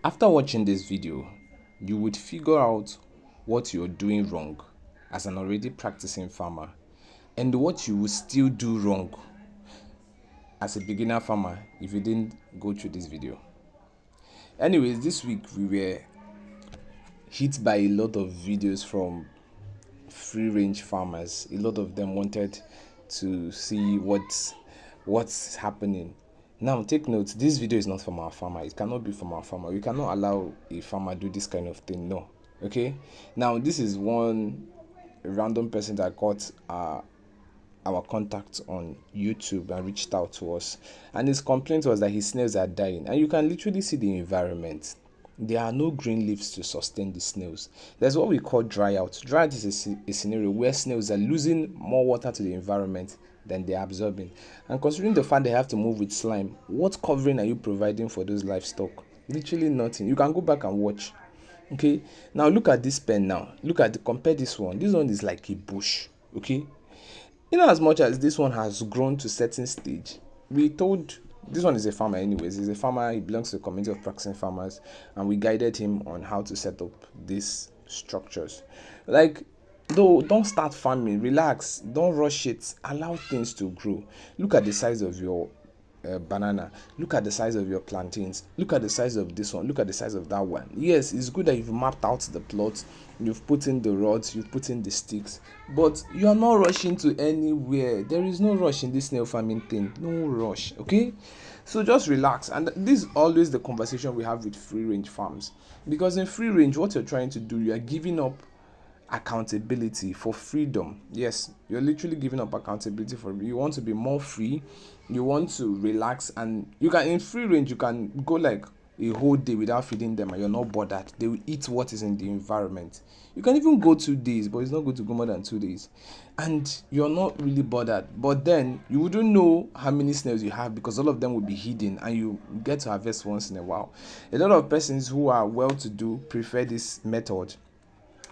After watching this video, you would figure out what you're doing wrong as an already practicing farmer and what you will still do wrong as a beginner farmer if you didn't go through this video. Anyways, this week we were hit by a lot of videos from free range farmers. A lot of them wanted to see what's happening. Now take note, this video is not from our farmer. It cannot be from our farmer. We cannot allow a farmer do this kind of thing. No. Okay. Now this is one random person that got our contact on YouTube and reached out to us, and his complaint was that his snails are dying, and you can literally see the environment. There are no green leaves to sustain the snails. There's what we call dry out. Dry out is a scenario where snails are losing more water to the environment than they're absorbing. And considering the fact they have to move with slime, what covering are you providing for those livestock? Literally nothing. You can go back and watch. Okay. Now look at this pen now. Compare this one. This one is like a bush. Okay. In as much as this one has grown to a certain stage, we told this one is a farmer anyways. He's a farmer. He belongs to the community of practicing farmers, and we guided him on how to set up these structures. Like, though, don't start farming. Relax. Don't rush it. Allow things to grow. Look at the size of your banana. Look at the size of your plantains. Look at the size of this one. Look at the size of that one. Yes, it's good that you've mapped out the plot, you've put in the rods, you've put in the sticks, but you are not rushing to anywhere. There is no rush in this snail farming thing. No rush. Okay, so just relax. And this is always the conversation we have with free range farms, because in free range, what you're trying to do, you are giving up accountability for freedom. Yes, you're literally giving up accountability for you want to be more free, you want to relax, and you can in free range you can go like a whole day without feeding them and you're not bothered. They will eat what is in the environment. You can even go 2 days, but it's not going to go more than 2 days, and you're not really bothered. But then you wouldn't know how many snails you have because all of them will be hidden and you get to harvest once in a while. A lot of persons who are well to do prefer this method,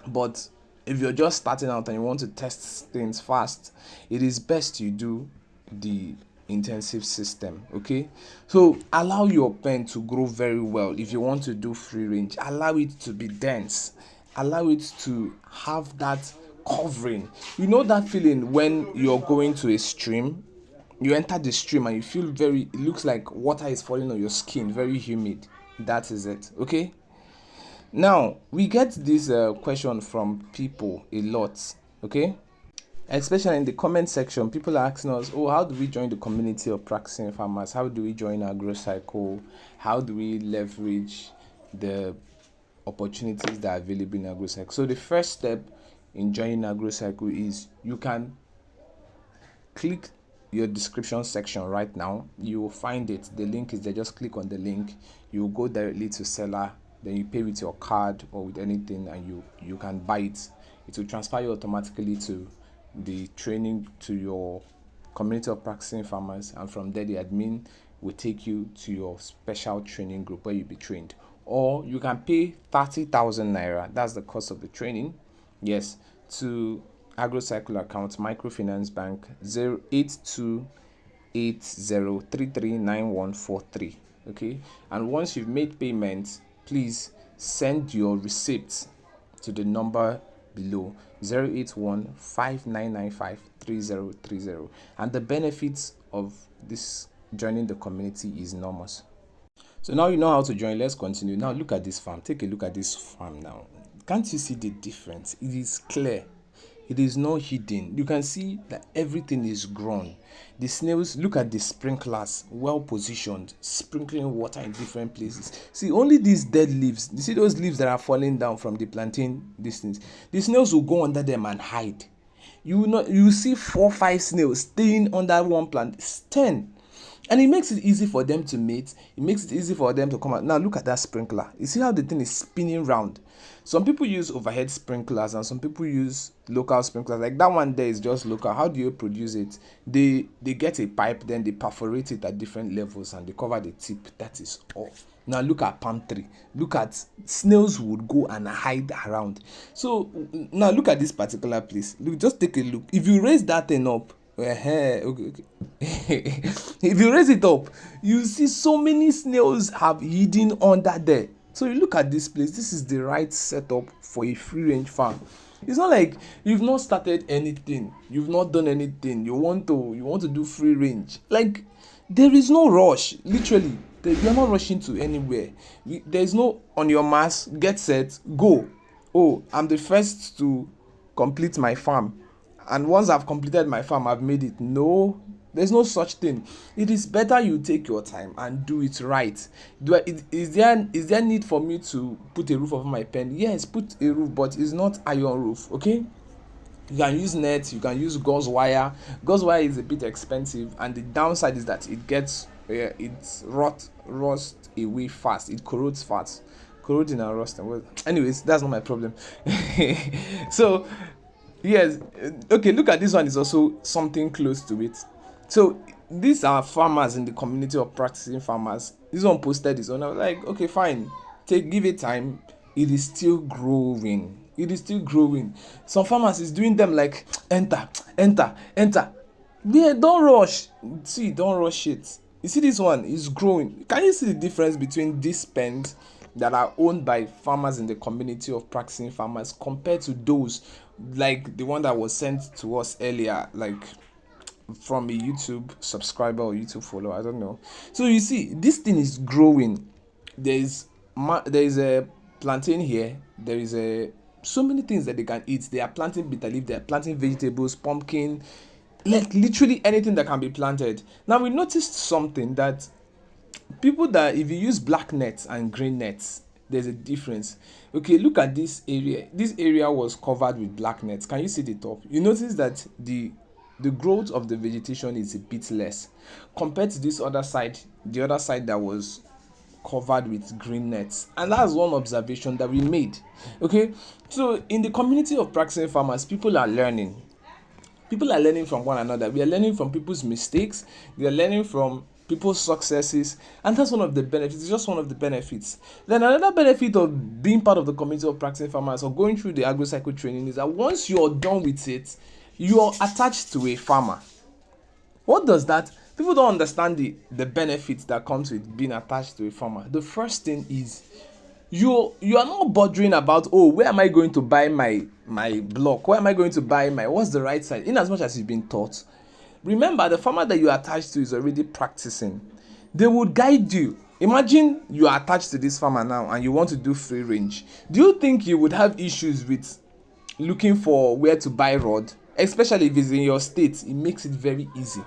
but if you're just starting out and you want to test things fast, it is best you do the intensive system. Okay, so allow your pen to grow very well. If you want to do free range, allow it to be dense, allow it to have that covering. You know that feeling when you're going to a stream, you enter the stream and you feel it looks like water is falling on your skin, very humid. That is it. Okay, now we get this question from people a lot. Okay, especially in the comment section, people are asking us, oh, how do we join the community of practicing farmers? How do we join AgroCycle? How do we leverage the opportunities that are available in AgroCycle? So the first step in joining AgroCycle is you can click your description section right now. You will find it. The link is there. Just click on the link. You will go directly to seller. Then you pay with your card or with anything, and you can buy it. It will transfer you automatically to the training, to your community of practicing farmers, and from there the admin will take you to your special training group where you'll be trained. Or you can pay 30,000 naira. That's the cost of the training. Yes, to AgroCycle account, Microfinance Bank 08280339143. Okay, and once you've made payments, please send your receipts to the number below 08159953030. And the benefits of this joining the community is enormous. So now you know how to join. Let's continue. Now look at this farm. Take a look at this farm now. Can't you see the difference? It is clear. It is not hidden. You can see that everything is grown. The snails, look at the sprinklers, well positioned, sprinkling water in different places. See, only these dead leaves. You see those leaves that are falling down from the plantain distance. The snails will go under them and hide. You see 4-5 snails staying under one plant. It's 10. And it makes it easy for them to mate. It makes it easy for them to come out. Now look at that sprinkler. You see how the thing is spinning round. Some people use overhead sprinklers and some people use local sprinklers. Like that one there is just local. How do you produce it? They get a pipe, then they perforate it at different levels and they cover the tip. That is all. Now look at palm tree. Look at snails would go and hide around. So now look at this particular place. Look, just take a look. If you raise that thing up, okay. If you raise it up, you see so many snails have hidden under there. So you look at this place, this is the right setup for a free range farm. It's not like you've not started anything, you've not done anything, you want to do free range. Like, there is no rush, literally. You're not rushing to anywhere. There's no on your mass, get set, go. Oh, I'm the first to complete my farm, and once I've completed my farm, I've made it. No, there's no such thing. It is better you take your time and do it right. Is there need for me to put a roof over my pen? Yes, put a roof, but it's not iron roof. Okay, you can use net, you can use gauze wire. Gauze wire is a bit expensive, and the downside is that it rust away fast, it corrodes fast. Corroding and rusting, well, anyways, that's not my problem. So yes, okay, look at this one, is also something close to it. So these are farmers in the community of practicing farmers. This one posted this one. I was like, okay, fine, give it time. It is still growing. It is still growing. Some farmers is doing them like enter, enter, enter. Yeah, don't rush. See, don't rush it. You see, this one is growing. Can you see the difference between these pens that are owned by farmers in the community of practicing farmers compared to those like the one that was sent to us earlier, like from a YouTube subscriber or YouTube follower? I don't know. So you see, this thing is growing. There is a plantain here. There is so many things that they can eat. They are planting bitter leaf. They are planting vegetables, pumpkin, like literally anything that can be planted. Now we noticed something, that people, that if you use black nets and green nets, there's a difference. Okay, look at this area. This area was covered with black nets. Can you see the top? You notice that the growth of the vegetation is a bit less compared to this other side, the other side that was covered with green nets. And that's one observation that we made. Okay, so in the community of practicing farmers, people are learning from one another. We are learning from people's mistakes. We are learning from people's successes, and that's one of the benefits. It's just one of the benefits. Then another benefit of being part of the community of practicing farmers or going through the AgroCycle training is that once you're done with it, you're attached to a farmer. What does that? People don't understand the benefits that comes with being attached to a farmer. The first thing is you are not bothering about, oh, where am I going to buy my block? Where am I going to buy what's the right side? In as much as you've been taught. Remember, the farmer that you are attached to is already practicing. They would guide you. Imagine you are attached to this farmer now and you want to do free range. Do you think you would have issues with looking for where to buy rod? Especially if it's in your state, it makes it very easy.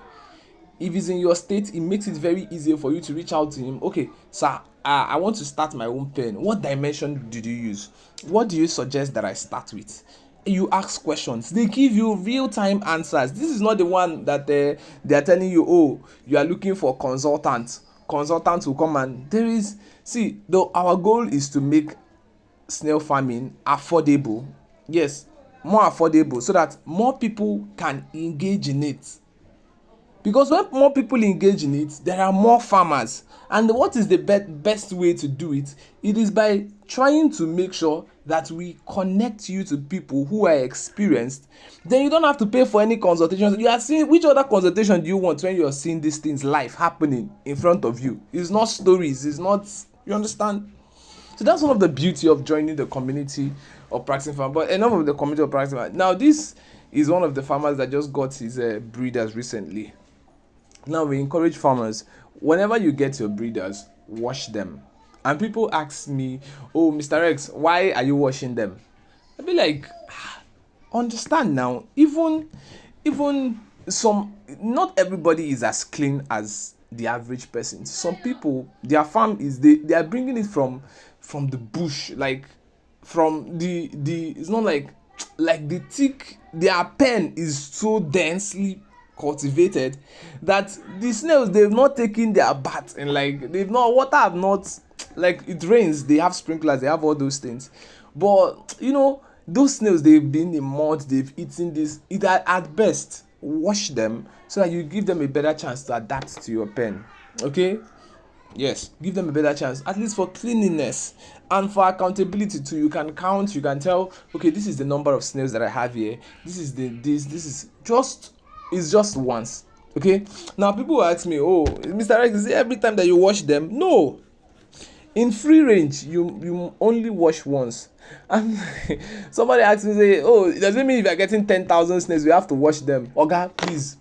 If it's in your state, it makes it very easy for you to reach out to him. Okay, sir, I want to start my own pen. What dimension did you use? What do you suggest that I start with? You ask questions. They give you real-time answers. This is not the one that they are telling you, oh, you are looking for consultants will come, and there is, see, though our goal is to make snail farming affordable. Yes, more affordable, so that more people can engage in it. Because when more people engage in it, there are more farmers. And what is the best way to do it? It is by trying to make sure that we connect you to people who are experienced. Then you don't have to pay for any consultations. You are seeing, which other consultation do you want when you are seeing these things live happening in front of you? It's not stories. It's not, you understand? So that's one of the beauty of joining the community of practicing farmers. But enough of the community of practicing farmers. Now this is one of the farmers that just got his breeders recently. Now we encourage farmers, whenever you get your breeders, wash them. And people ask me, oh, Mr. X, why are you washing them? I'll be like, understand now, even some, not everybody is as clean as the average person. Some people, their farm is, they are bringing it from the bush, like from the it's not like the thick, their pen is so densely cultivated that the snails, they've not taken their bath, and like they've not, water have not, like it rains, they have sprinklers, they have all those things, but you know, those snails, they've been in mud, they've eaten this. It at best, wash them so that you give them a better chance to adapt to your pen. Okay, yes, give them a better chance, at least for cleanliness and for accountability too. You can count, you can tell, okay, this is the number of snails that I have here, this is this is just, it's just once. Okay, now people will ask me, oh, Mr. X, is it every time that you wash them? No, In free range, you only wash once. And somebody asked me, say, oh, does it mean if you're getting 10,000 snails we have to wash them? Oga, please,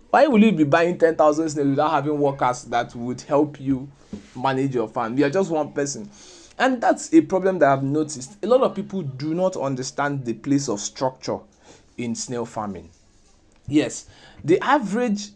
why will you be buying 10,000 snails without having workers that would help you manage your farm? You are just one person. And that's a problem that I've noticed. A lot of people do not understand the place of structure in snail farming. Yes, the average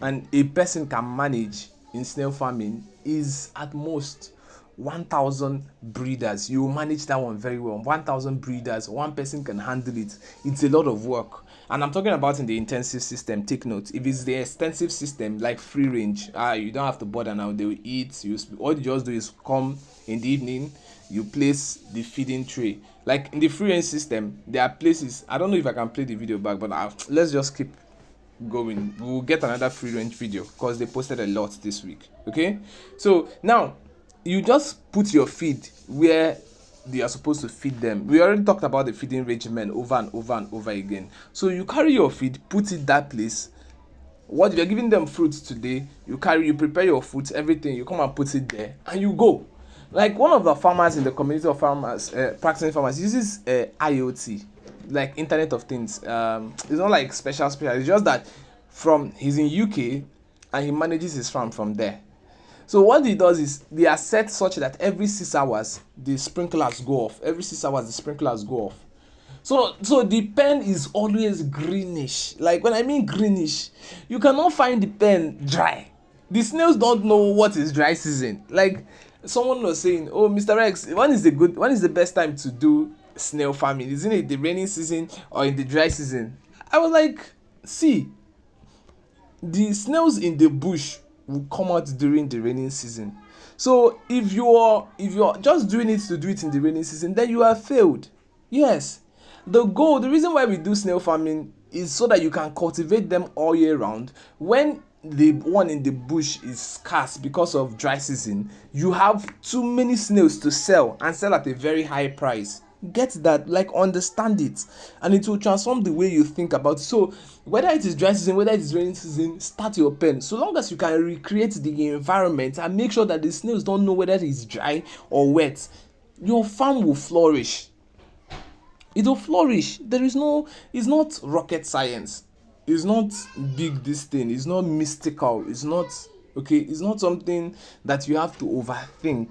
and a person can manage in snail farming is at most 1,000 breeders. You will manage that one very well. 1,000 breeders, one person can handle it. It's a lot of work. And I'm talking about in the intensive system. Take note. If it's the extensive system like free range, you don't have to bother now. They will eat. All you just do is come in the evening, you place the feeding tray. Like in the free range system, there are places. I don't know if I can play the video back, but let's just keep going. We'll get another free range video because they posted a lot this week. Okay, so now you just put your feed where they are supposed to feed them. We already talked about the feeding regimen over and over and over again. So you carry your feed, put it that place. What if you're giving them fruits today, you prepare your fruits, everything, you come and put it there and you go. Like one of the farmers in the community of farmers, practicing farmers, uses IoT, like Internet of Things. It's not like special. It's just that he's in UK and he manages his farm from there. So what he does is they are set such that every 6 hours the sprinklers go off. Every 6 hours the sprinklers go off. So the pen is always greenish. Like when I mean greenish, you cannot find the pen dry. The snails don't know what is dry season. Like someone was saying, oh, Mr. Rex, when is the best time to do snail farming? Isn't it the rainy season or in the dry season? I was like, see, the snails in the bush will come out during the rainy season. So if you're just doing it to do it in the rainy season, then you have failed. Yes. The reason why we do snail farming is so that you can cultivate them all year round. When the one in the bush is scarce because of dry season, you have too many snails to sell and sell at a very high price. Get that, like understand it, and it will transform the way you think about it. So whether it is dry season, whether it is rainy season, start your pen. So long as you can recreate the environment and make sure that the snails don't know whether it is dry or wet, your farm will flourish. It will flourish. It's not rocket science. It's not big this thing. It's not mystical. It's not something that you have to overthink.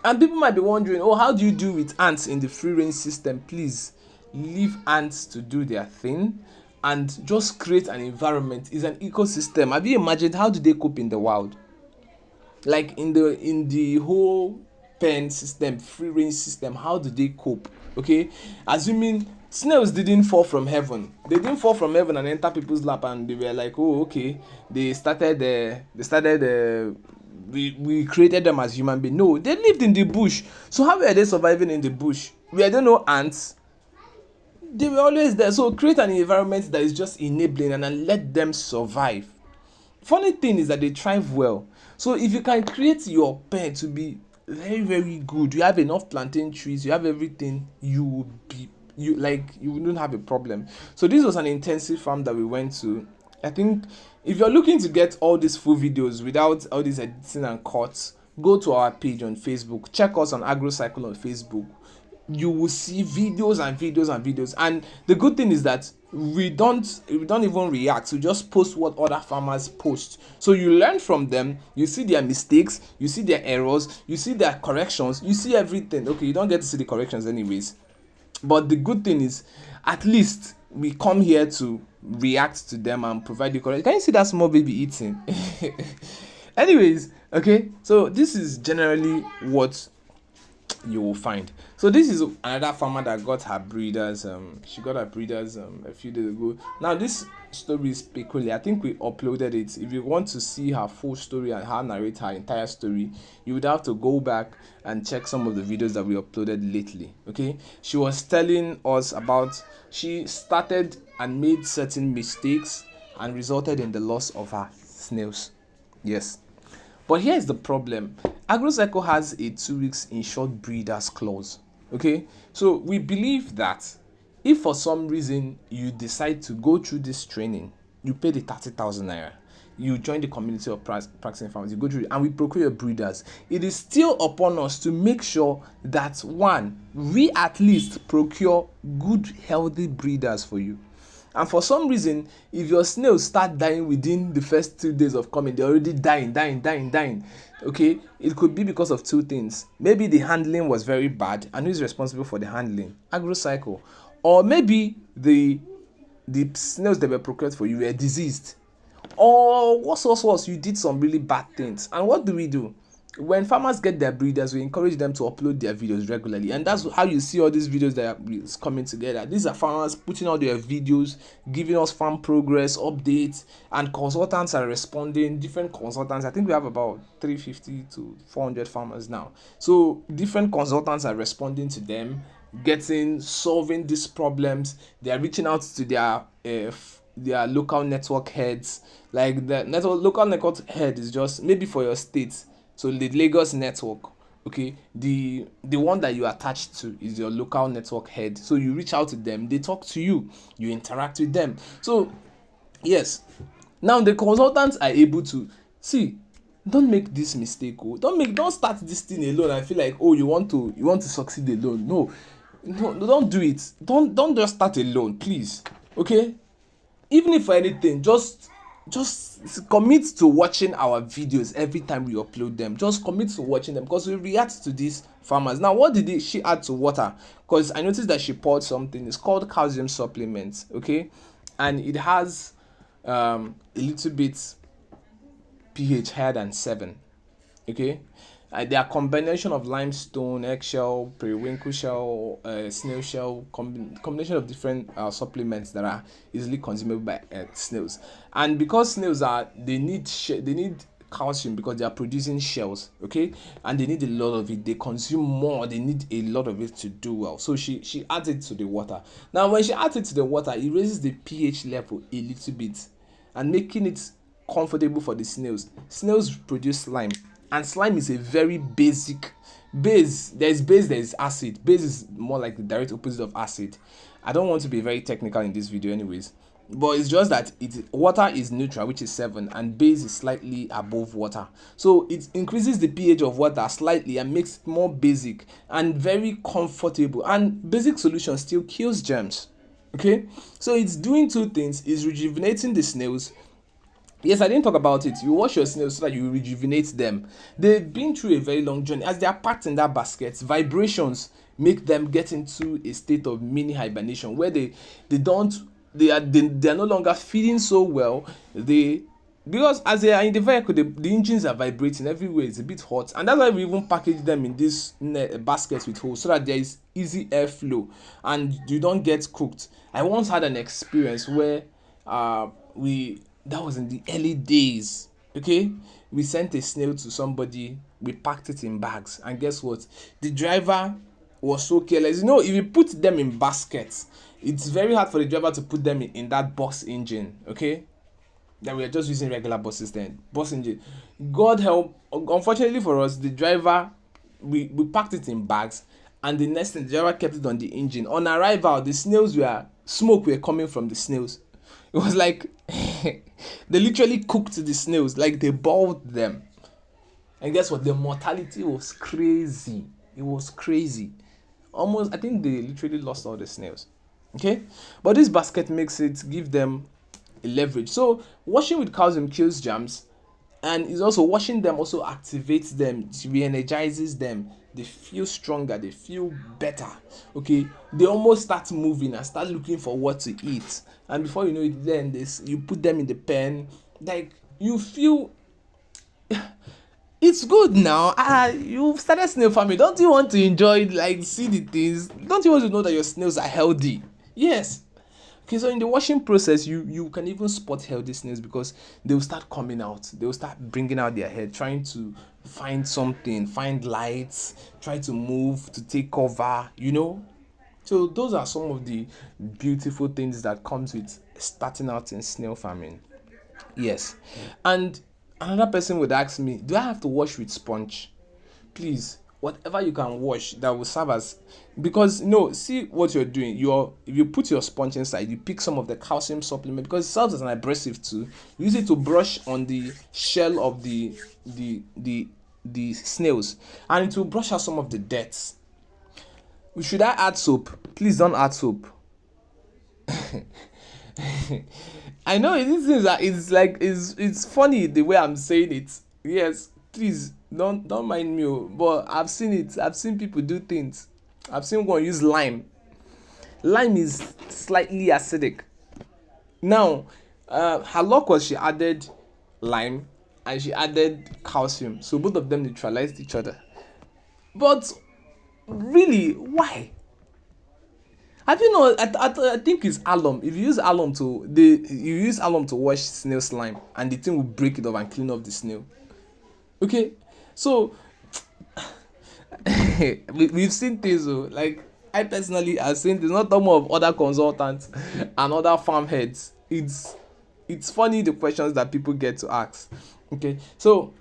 And people might be wondering, oh, how do you do with ants in the free range system? Please leave ants to do their thing and just create an environment. It's an ecosystem. Have you imagined how do they cope in the wild? Like in the whole pen system, free range system, how do they cope? Okay, assuming snails didn't fall from heaven. They didn't fall from heaven and enter people's lap and they were like, oh, okay, we created them as human beings. No, they lived in the bush. So how were they surviving in the bush? Were there no ants? They were always there. So create an environment that is just enabling and then let them survive. Funny thing is that they thrive well. So if you can create your pen to be very, very good, you have enough plantain trees, you have everything, you wouldn't have a problem. So this was an intensive farm that we went to. I think if you're looking to get all these full videos without all these editing and cuts, go to our page on Facebook. Check us on AgroCycle on Facebook. You will see videos and videos and videos. And the good thing is that we don't even react. We just post what other farmers post. So you learn from them. You see their mistakes. You see their errors. You see their corrections. You see everything. Okay, you don't get to see the corrections anyways. But the good thing is, at least we come here to react to them and provide the correct. Can you see that small baby eating? Anyways, okay. So this is generally what you will find. So this is another farmer that got her breeders. She got her breeders a few days ago. Now this story is peculiar. I think we uploaded it. If you want to see her full story and her narrate her entire story, you would have to go back and check some of the videos that we uploaded lately. Okay, she was telling us about she started and made certain mistakes and resulted in the loss of her snails. Yes. But here's the problem. AgroCycle has a 2 weeks insured breeders clause. Okay, so we believe that if for some reason you decide to go through this training, you pay the 30,000 naira. you join the community of practicing farmers, you go through it, and we procure your breeders. It is still upon us to make sure that, one, we at least procure good, healthy breeders for you. And for some reason, if your snails start dying within the first 2 days of coming, they're already dying. Okay, it could be because of two things. Maybe the handling was very bad, and who's responsible for the handling? AgroCycle. Or maybe the snails that were procured for you were diseased. Or worse, you did some really bad things. And what do? When farmers get their breeders, we encourage them to upload their videos regularly, and that's how you see all these videos that are coming together. These are farmers putting out their videos, giving us farm progress updates, and consultants are responding. Different consultants, I think we have about 350 to 400 farmers now, so different consultants are responding to them, solving these problems. They are reaching out to their local network heads. Like the local network head is just maybe for your state. So the Lagos network, okay, the one that you attached to is your local network head. So you reach out to them, they talk to you, you interact with them. So yes, now the consultants are able to see. Don't make this mistake. Don't start this thing alone and feel like, oh, you want to succeed alone. No, don't do it. Don't just start alone, please. Okay, even if for anything, just commit to watching our videos every time we upload them. Just commit to watching them, because we react to these farmers. Now, what did she add to water? Because I noticed that she poured something. It's called calcium supplements, okay, and it has a little bit pH higher than 7, okay. They are combination of limestone, eggshell, periwinkle shell, snail shell, combination of different supplements that are easily consumable by snails. And because snails they need calcium because they are producing shells, okay, and they need a lot of it. They consume more. They need a lot of it to do well. So she adds it to the water. Now, when she adds it to the water, it raises the pH level a little bit and making it comfortable for the snails. Snails produce slime. And slime is a very basic base. There is acid. Base is more like the direct opposite of acid. I don't want to be very technical in this video anyways, but it's just that water is neutral, which is 7, and base is slightly above water. So it increases the pH of water slightly and makes it more basic and very comfortable. And basic solution still kills germs. Okay, so it's doing two things. It's rejuvenating the snails. Yes, I didn't talk about it. You wash your snails so that you rejuvenate them. They've been through a very long journey. As they are packed in that basket, vibrations make them get into a state of mini hibernation where they are no longer feeding so well. Because as they are in the vehicle, the engines are vibrating everywhere. It's a bit hot, and that's why we even package them in this baskets with holes so that there is easy airflow and you don't get cooked. I once had an experience where that was in the early days, okay. We sent a snail to somebody, we packed it in bags, and guess what? The driver was so careless. If you put them in baskets, it's very hard for the driver to put them in that bus engine, okay. That we are just using regular buses then. Bus engine. God help, unfortunately for us, the driver, we packed it in bags, and the next thing, the driver kept it on the engine. On arrival, the snails smoke were coming from the snails. It was like they literally cooked the snails, like they boiled them. And guess what? The mortality was crazy. It was crazy. Almost, I think they literally lost all the snails. Okay? But this basket give them a leverage. So washing with calcium kills germs, and is also washing them also activates them, re-energizes them. They feel stronger, they feel better. Okay, they almost start moving and start looking for what to eat. And before you know it, then you put them in the pen, like you feel it's good now. You've started snail farming. Don't you want to enjoy it, like see the things? Don't you want to know that your snails are healthy? Yes. Okay, so in the washing process, you can even spot healthy snails because they will start coming out. They will start bringing out their head, trying to find something, find lights, try to move, to take cover, So those are some of the beautiful things that comes with starting out in snail farming. Yes. And another person would ask me, do I have to wash with sponge? Please, whatever you can wash that will serve as, because see what you're doing. If you put your sponge inside, you pick some of the calcium supplement because it serves as an abrasive too. You use it to brush on the shell of the snails, and it will brush out some of the dirt. Should I add soap? Please don't add soap. I know this is it's like it's funny the way I'm saying it. Yes, please don't mind me. But I've seen it. I've seen people do things. I've seen one use lime. Lime is slightly acidic. Now, her luck was she added lime and she added calcium, so both of them neutralized each other. But really, why? Have you know? I think it's alum. If you use alum to wash snail slime, and the thing will break it off and clean off the snail. Okay, so we've seen things. Like I personally have seen. There's not talking of other consultants and other farm heads. It's funny the questions that people get to ask. Okay, so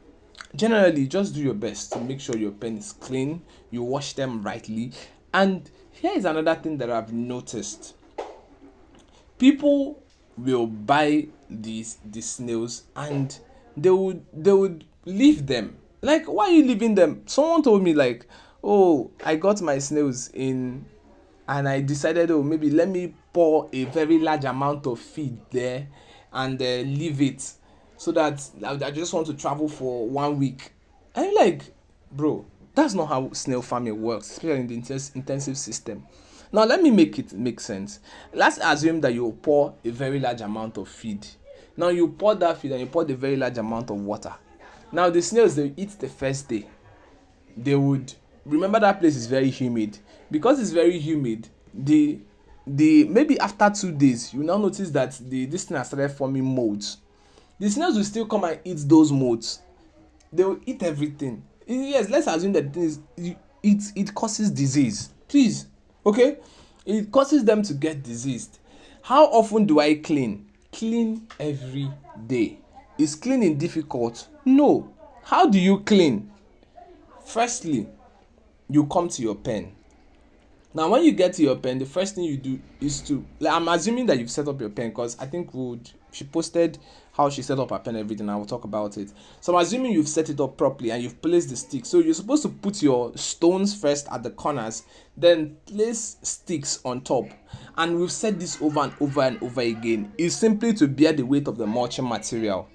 generally just do your best to make sure your pen is clean, you wash them rightly. And here is another thing that I've noticed. People will buy these snails and they would leave them. Like, why are you leaving them? Someone told me like, oh, I got my snails in and I decided, oh, maybe let me pour a very large amount of feed there and leave it, so that I just want to travel for 1 week. And you're like, bro, that's not how snail farming works, especially in the intensive system. Now, let me make it make sense. Let's assume that you pour a very large amount of feed. Now, you pour that feed and you pour the very large amount of water. Now, the snails, they eat the first day. They would remember that place is very humid. Because it's very humid, the maybe after 2 days, you now notice that this thing has started forming molds. The snails will still come and eat those molds. They will eat everything. Yes, let's assume that it causes disease. Please, okay? It causes them to get diseased. How often do I clean? Clean every day. Is cleaning difficult? No. How do you clean? Firstly, you come to your pen. Now, when you get to your pen, the first thing you do is to, like, I'm assuming that you've set up your pen, because I think she posted how she set up her pen and everything. I will talk about it. So I'm assuming you've set it up properly and you've placed the sticks. So you're supposed to put your stones first at the corners, then place sticks on top. And we've said this over and over and over again. It's simply to bear the weight of the mulching material,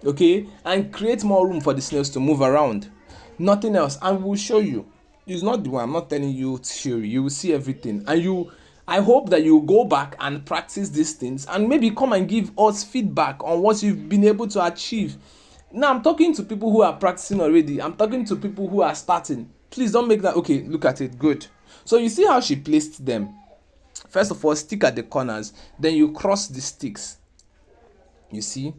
okay, and create more room for the snails to move around. Nothing else. And we'll show you. It's not the one. I'm not telling you theory. You will see everything, and I hope that you go back and practice these things and maybe come and give us feedback on what you've been able to achieve. Now, I'm talking to people who are practicing already. I'm talking to people who are starting. Please don't make that. Okay, look at it. Good. So you see how she placed them. First of all, stick at the corners. Then you cross the sticks. You see?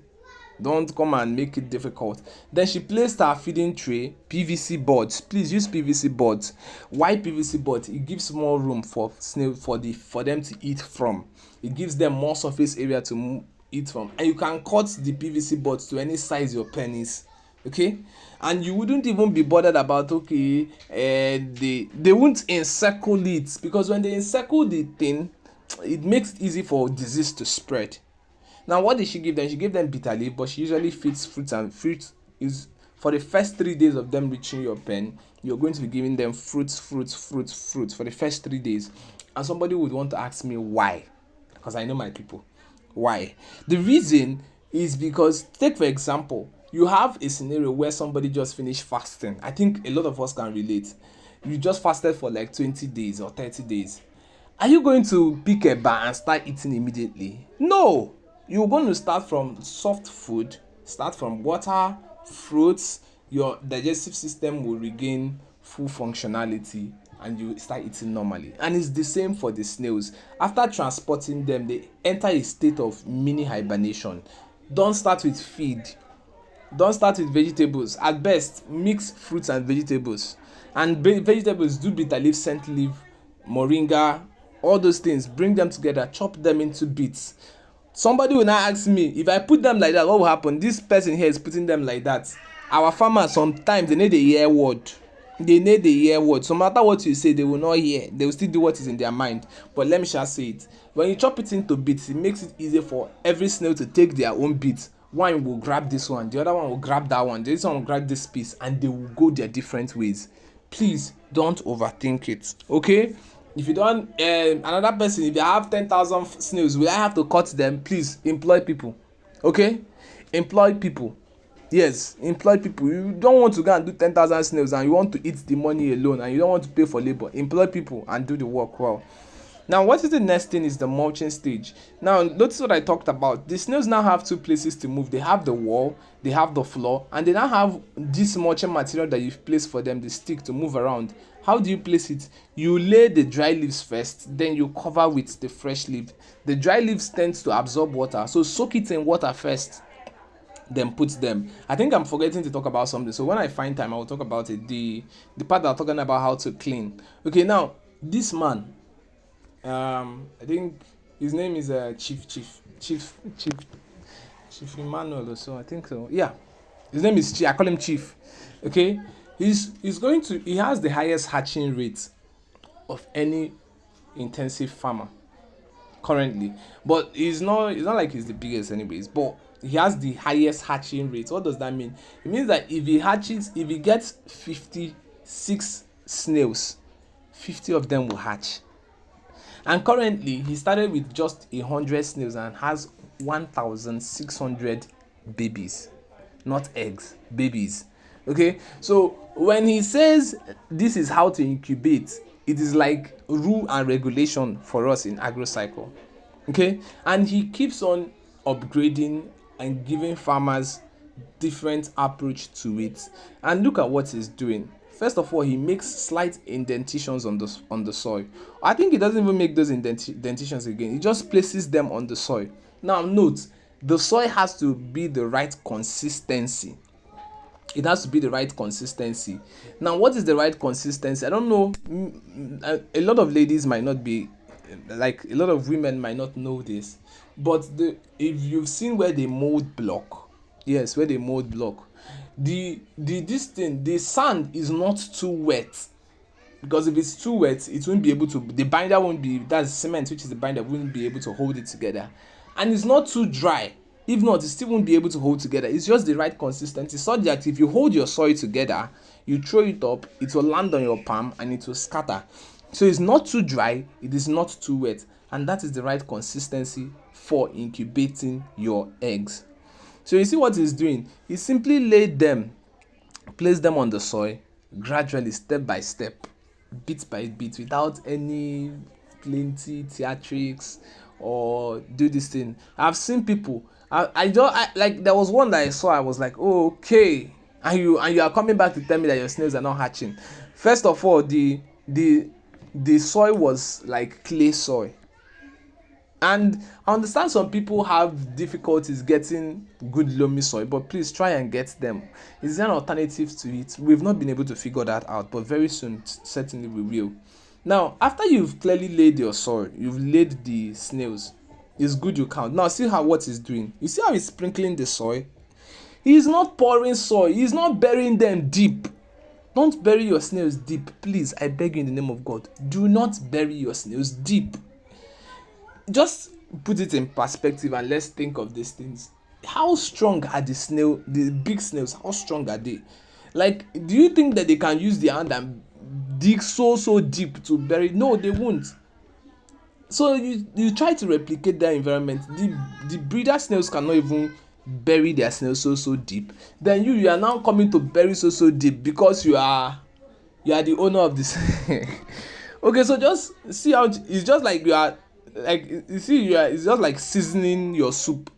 Don't come and make it difficult. Then she placed her feeding tray, PVC boards. Please use PVC boards. Why PVC boards? It gives more room for snail for them to eat from. It gives them more surface area to eat from, and you can cut the PVC boards to any size your pen is. Okay, and you wouldn't even be bothered about they won't encircle it, because when they encircle the thing, it makes it easy for disease to spread. Now, what did she give them? She gave them bitter leaf, but she usually feeds fruits, and fruit is for the first 3 days of them reaching your pen. You're going to be giving them fruits for the first 3 days. And somebody would want to ask me why, because I know my people. Why? The reason is because, take for example, you have a scenario where somebody just finished fasting. I think a lot of us can relate. You just fasted for like 20 days or 30 days. Are you going to pick a bar and start eating immediately? No. You're going to start from soft food, start from water, fruits. Your digestive system will regain full functionality and you start eating normally. And it's the same for the snails. After transporting them, they enter a state of mini hibernation. Don't start with feed. Don't start with vegetables. At best, mix fruits and vegetables. And vegetables, do bitter leaf, scent leaf, moringa, all those things. Bring them together, chop them into bits. Somebody will now ask me, if I put them like that, what will happen? This person here is putting them like that. Our farmers, sometimes they need a hear word. They need the hear word. So no matter what you say, they will not hear. They will still do what is in their mind. But let me just say it. When you chop it into bits, it makes it easier for every snail to take their own bits. One will grab this one, the other one will grab that one, this one will grab this piece, and they will go their different ways. Please don't overthink it. Okay? If you don't, another person, if you have 10,000 snails, will I have to cut them? Please employ people. Okay? Employ people. Yes, employ people. You don't want to go and do 10,000 snails and you want to eat the money alone and you don't want to pay for labor. Employ people and do the work well. Now, what is the next thing is the mulching stage. Now, notice what I talked about. The snails now have two places to move. They have the wall, they have the floor, and they now have this mulching material that you've placed for them, the stick, to move around. How do you place it? You lay the dry leaves first, then you cover with the fresh leaf. The dry leaves tend to absorb water, so soak it in water first, then put them. I think I'm forgetting to talk about something, so when I find time I will talk about it. The part that I'm talking about how to clean. Okay, now this man, I think his name is Chief Emmanuel or so, I think so. Yeah, his name is Chief. I call him Chief. Okay, he has the highest hatching rate of any intensive farmer currently, but it's not like he's the biggest anyways, but he has the highest hatching rate. What does that mean? It means that if he gets 56 snails, 50 of them will hatch. And currently he started with just 100 snails and has 1,600 babies, not eggs, babies. Okay, so when he says this is how to incubate, it is like rule and regulation for us in AgroCycle. Okay, and he keeps on upgrading and giving farmers different approach to it. And look at what he's doing. First of all, he makes slight indentations on the soil. I think he doesn't even make those indentations again. He just places them on the soil. Now note, the soil has to be the right consistency. It has to be the right consistency. Now, what is the right consistency? I don't know. A lot of ladies might not be, like, a lot of women might not know this, but if you've seen where they mold block, yes, where they mold block, the sand is not too wet, because if it's too wet, it won't be able to, the binder won't be, that's cement, which is the binder, won't be able to hold it together. And it's not too dry. If not, it still won't be able to hold together. It's just the right consistency, so that if you hold your soil together, you throw it up, it will land on your palm and it will scatter. So it's not too dry, it is not too wet, and that is the right consistency for incubating your eggs. So you see what he's doing? He simply laid them, placed them on the soil, gradually, step by step, bit by bit, without any plenty theatrics or do this thing. I've seen people. I like, there was one that I saw. I was like, oh, okay, and you are coming back to tell me that your snails are not hatching. First of all, the soil was like clay soil, and I understand some people have difficulties getting good loamy soil, but please try and get them. Is there an alternative to it? We've not been able to figure that out, but very soon certainly we will. Now, after you've clearly laid your soil, you've laid the snails, it's good you count. Now see what he's doing. You see how he's sprinkling the soil? He's not pouring soil, he's not burying them deep. Don't bury your snails deep, please. I beg you in the name of God, do not bury your snails deep. Just put it in perspective and let's think of these things. How strong are the big snails? How strong are they? Like, do you think that they can use their hand and dig so deep to bury? No, they won't. So you try to replicate their environment. The breeder snails cannot even bury their snails so deep. Then you are now coming to bury so deep because you are the owner of this. Okay, so just see how it's just like you are, like, you see, it's just like seasoning your soup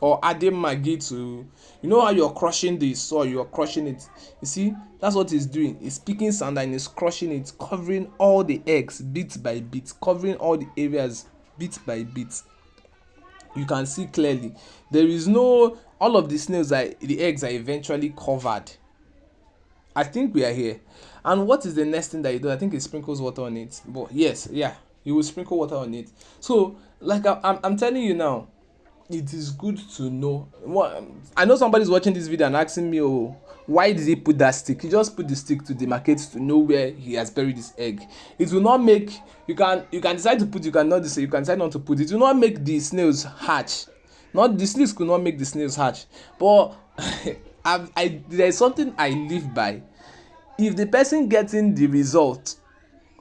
or adding maggi to, you know how you're crushing the soil, you're crushing it. You see, that's what he's doing. He's picking sand and he's crushing it, covering all the eggs bit by bit, covering all the areas bit by bit. You can see clearly there is no, all of the snails the eggs are eventually covered. I think we are here. And what is the next thing that you do? I think he sprinkles water on it. But yes, yeah, you will sprinkle water on it. So, like I'm telling you now, it is good to know. I know somebody's watching this video and asking me, oh, why did he put that stick? He just put the stick to demarcate to know where he has buried his egg. It will not make, you can decide to put, you can decide not to put. It will not make the snails hatch. Not the snails could not make the snails hatch. But there's something I live by. If the person getting the result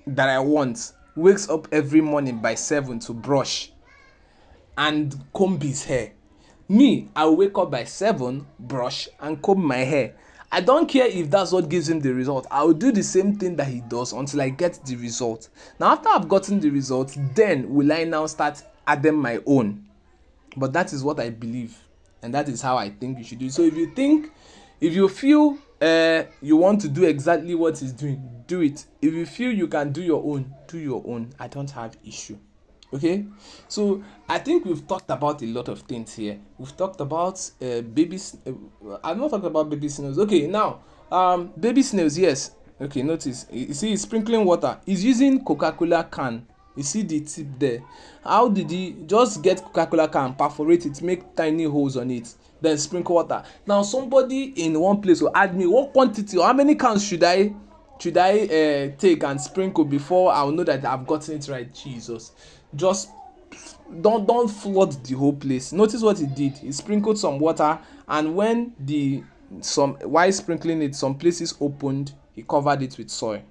that I want wakes up every morning by 7 to brush and comb his hair, me, I wake up by 7, brush and comb my hair. I don't care if that's what gives him the result. I will do the same thing that he does until I get the result. Now after I've gotten the result, then will I now start adding my own. But that is what I believe, and that is how I think you should do it. So if you feel you want to do exactly what he's doing, do it. If you feel you can do your own, do your own. I don't have issue. Okay, so I think we've talked about a lot of things here. We've talked about babies. I've not talked about baby snails. Okay, now baby snails, yes. Okay, notice you see he's sprinkling water. He's using Coca-Cola can. You see the tip there. How did he just get Coca-Cola can, perforate it, make tiny holes on it, then sprinkle water? Now somebody in one place will ask me, what quantity or how many cans should I take and sprinkle before I'll know that I've gotten it right? Jesus, just don't flood the whole place. Notice what he did. He sprinkled some water, and when while sprinkling it, some places opened, he covered it with soil.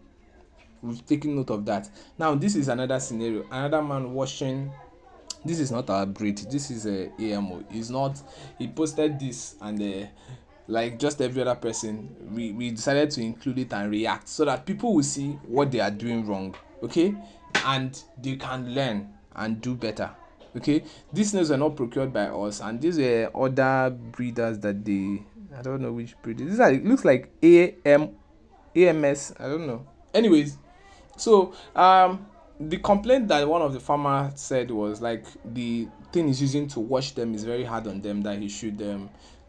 We've taken note of that. Now this is another scenario. Another man washing. This is not our breed. This is a AMO. It's not. He posted this, and like just every other person, we decided to include it and react so that people will see what they are doing wrong. Okay, and they can learn and do better. Okay, these snails are not procured by us, and these are other breeders that I don't know which breed. It looks like AMS. I don't know. Anyways. So the complaint that one of the farmers said was like the thing he's using to wash them is very hard on them, that he should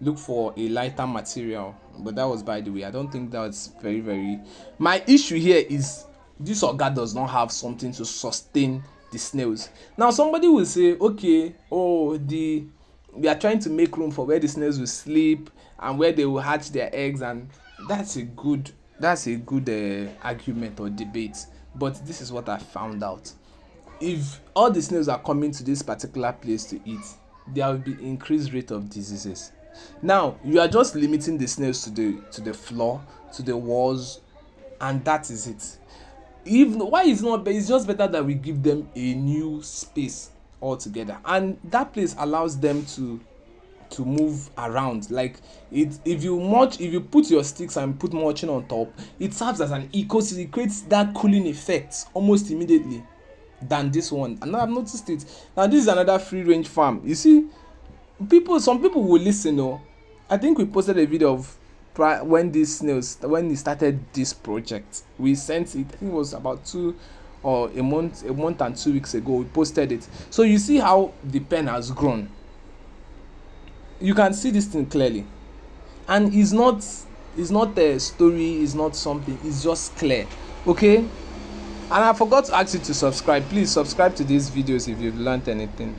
look for a lighter material. But that was by the way. I don't think that's very. My issue here is this oga does not have something to sustain the snails. Now somebody will say, okay, we are trying to make room for where the snails will sleep and where they will hatch their eggs, and that's a good argument or debate. But this is what I found out. If all the snails are coming to this particular place to eat, there will be increased rate of diseases. Now you are just limiting the snails to the floor, to the walls, and that is it. Why is not? It's just better that we give them a new space altogether, and that place allows them to move around. Like if you put your sticks and put mulching on top, it serves as an ecosystem. It creates that cooling effect almost immediately than this one. And I've noticed it. Now this is another free range farm. You see, some people will listen. I think we posted a video of when he started this project. We sent it, I think it was about a month and 2 weeks ago. We posted it. So you see how the pen has grown. You can see this thing clearly, and it's not a story, it's not something, it's just clear. Okay, and I forgot to ask you to subscribe. Please subscribe to these videos if you've learned anything.